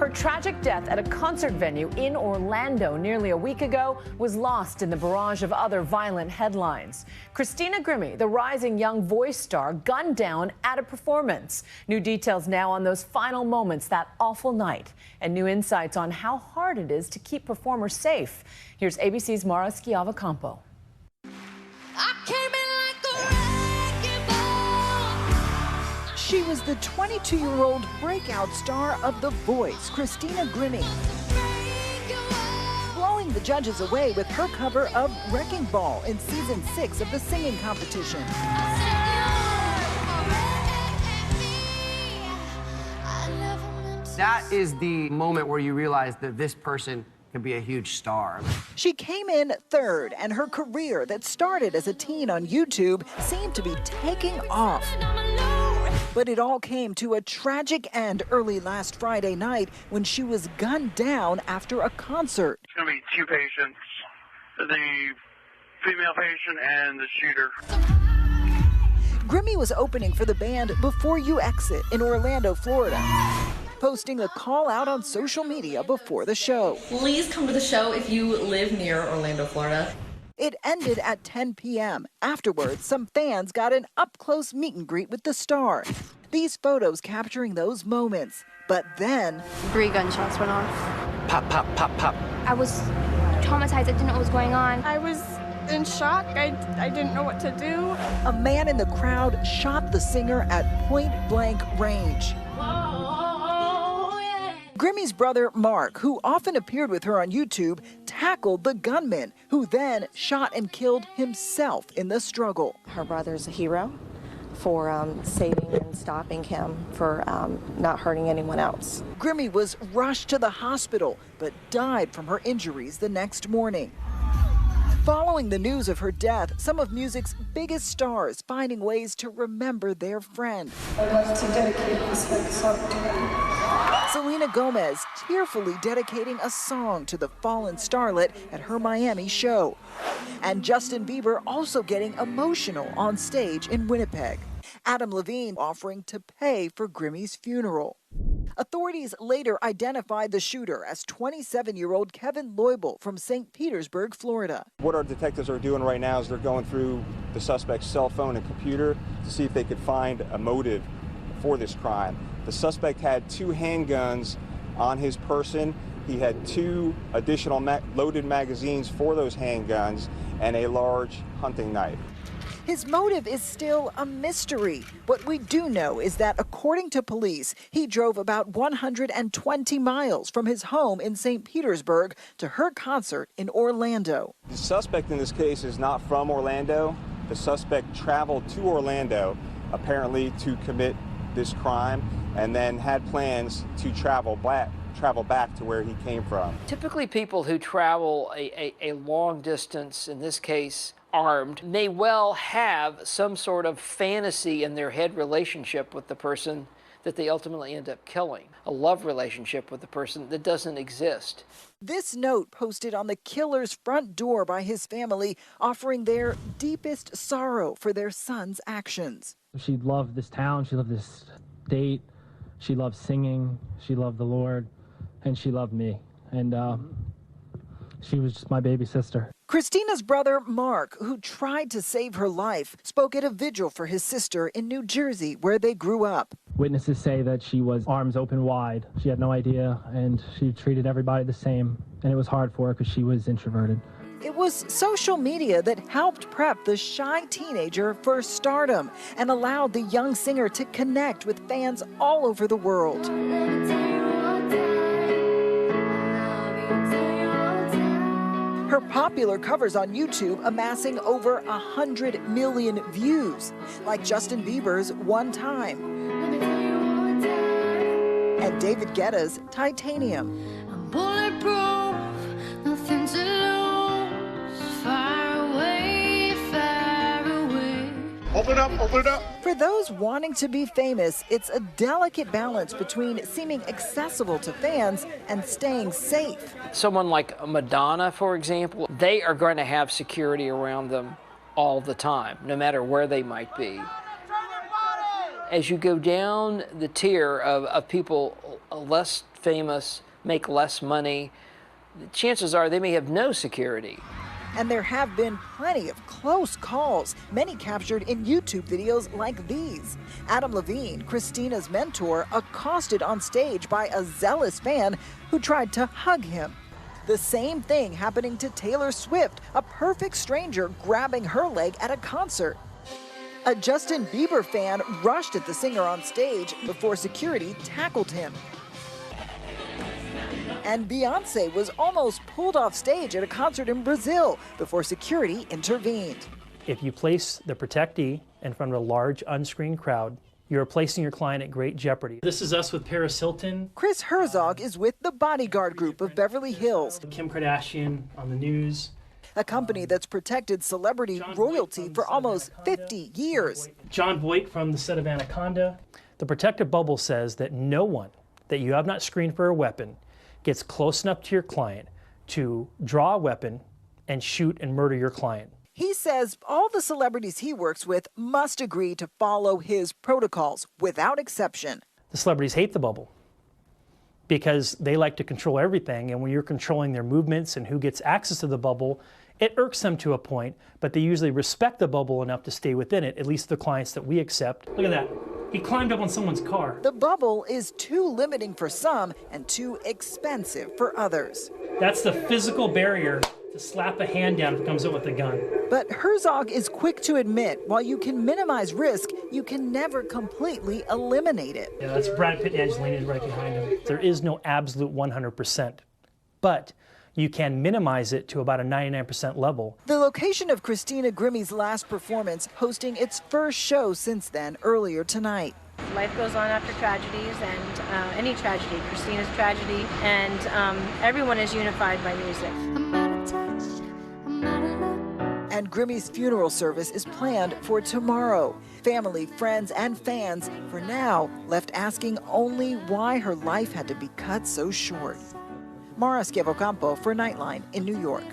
Her tragic death at a concert venue in Orlando nearly a week ago was lost in the barrage of other violent headlines. Christina Grimmie, the rising young voice star, gunned down at a performance. New details now on those final moments that awful night, and new insights on how hard it is to keep performers safe. Here's ABC's Mara Schiavocampo. She was the 22-year-old breakout star of The Voice, Christina Grimmie, blowing the judges away with her cover of Wrecking Ball in season 6 of the singing competition. That is the moment where you realize that this person can be a huge star. She came in third, and her career that started as a teen on YouTube seemed to be taking off. But it all came to a tragic end early last Friday night when she was gunned down after a concert. It's going to be 2 patients, the female patient and the shooter. Grimmie was opening for the band Before You Exit in Orlando, Florida, posting a call out on social media before the show. Please come to the show if you live near Orlando, Florida. It ended at 10 p.m. Afterwards, some fans got an up-close meet and greet with the star. These photos capturing those moments. But then 3 gunshots went off. Pop, pop, pop, pop. I was traumatized. I didn't know what was going on. I was in shock. I didn't know what to do. A man in the crowd shot the singer at point-blank range. Grimmie's brother, Mark, who often appeared with her on YouTube, tackled the gunman, who then shot and killed himself in the struggle. Her brother's a hero for saving and stopping him, for not hurting anyone else. Grimmie was rushed to the hospital, but died from her injuries the next morning. Following the news of her death, some of music's biggest stars finding ways to remember their friend. I'd like to dedicate this next song to him. Selena Gomez tearfully dedicating a song to the fallen starlet at her Miami show. And Justin Bieber also getting emotional on stage in Winnipeg. Adam Levine offering to pay for Grimmie's funeral. Authorities later identified the shooter as 27-year-old Kevin Loibl from St. Petersburg, Florida. What our detectives are doing right now is they're going through the suspect's cell phone and computer to see if they could find a motive for this crime. The suspect had 2 handguns on his person. He had 2 additional loaded magazines for those handguns and a large hunting knife. His motive is still a mystery. What we do know is that, according to police, he drove about 120 miles from his home in St. Petersburg to her concert in Orlando. The suspect in this case is not from Orlando. The suspect traveled to Orlando, apparently to commit this crime, and then had plans to travel back to where he came from. Typically, people who travel a long distance, in this case armed, may well have some sort of fantasy in their head relationship with the person that they ultimately end up killing, a love relationship with the person that doesn't exist. This note posted on the killer's front door by his family, offering their deepest sorrow for their son's actions. She loved this town, she loved this state, she loved singing, she loved the Lord, and she loved me. And she was just my baby sister. Christina's brother, Mark, who tried to save her life, spoke at a vigil for his sister in New Jersey, where they grew up. Witnesses say that she was arms open wide. She had no idea, and she treated everybody the same. And it was hard for her because she was introverted. It was social media that helped prep the shy teenager for stardom and allowed the young singer to connect with fans all over the world. Her popular covers on YouTube amassing over 100 million views, like Justin Bieber's One Time and David Guetta's Titanium. I'm bulletproof, nothing to lose, far away, far away. Open up, open it up. For those wanting to be famous, it's a delicate balance between seeming accessible to fans and staying safe. Someone like Madonna, for example, they are going to have security around them all the time, no matter where they might be. As you go down the tier of people less famous, make less money, chances are they may have no security. And there have been plenty of close calls, many captured in YouTube videos like these. Adam Levine, Christina's mentor, accosted on stage by a zealous fan who tried to hug him. The same thing happening to Taylor Swift, a perfect stranger grabbing her leg at a concert. A Justin Bieber fan rushed at the singer on stage before security tackled him. And Beyonce was almost pulled off stage at a concert in Brazil before security intervened. If you place the protectee in front of a large unscreened crowd, you're placing your client at great jeopardy. This is us with Paris Hilton. Chris Herzog is with the Bodyguard Group of Beverly Hills. Kim Kardashian on the news. A company that's protected celebrity royalty for almost 50 years. John Voight from the set of Anaconda. The protective bubble says that no one that you have not screened for a weapon gets close enough to your client to draw a weapon and shoot and murder your client. He says all the celebrities he works with must agree to follow his protocols without exception. The celebrities hate the bubble because they like to control everything, and when you're controlling their movements and who gets access to the bubble, it irks them to a point, but they usually respect the bubble enough to stay within it, at least the clients that we accept. Look at that. He climbed up on someone's car. The bubble is too limiting for some and too expensive for others. That's the physical barrier to slap a hand down if it comes up with a gun. But Herzog is quick to admit, while you can minimize risk, you can never completely eliminate it. Yeah, that's Brad Pitt and Angelina right behind him. There is no absolute 100%, but you can minimize it to about a 99% level. The location of Christina Grimmie's last performance hosting its first show since then earlier tonight. Life goes on after tragedies, and any tragedy, Christina's tragedy, and everyone is unified by music. And Grimmie's funeral service is planned for tomorrow. Family, friends, and fans, for now, left asking only why her life had to be cut so short. Mara Schiavocampo for Nightline in New York.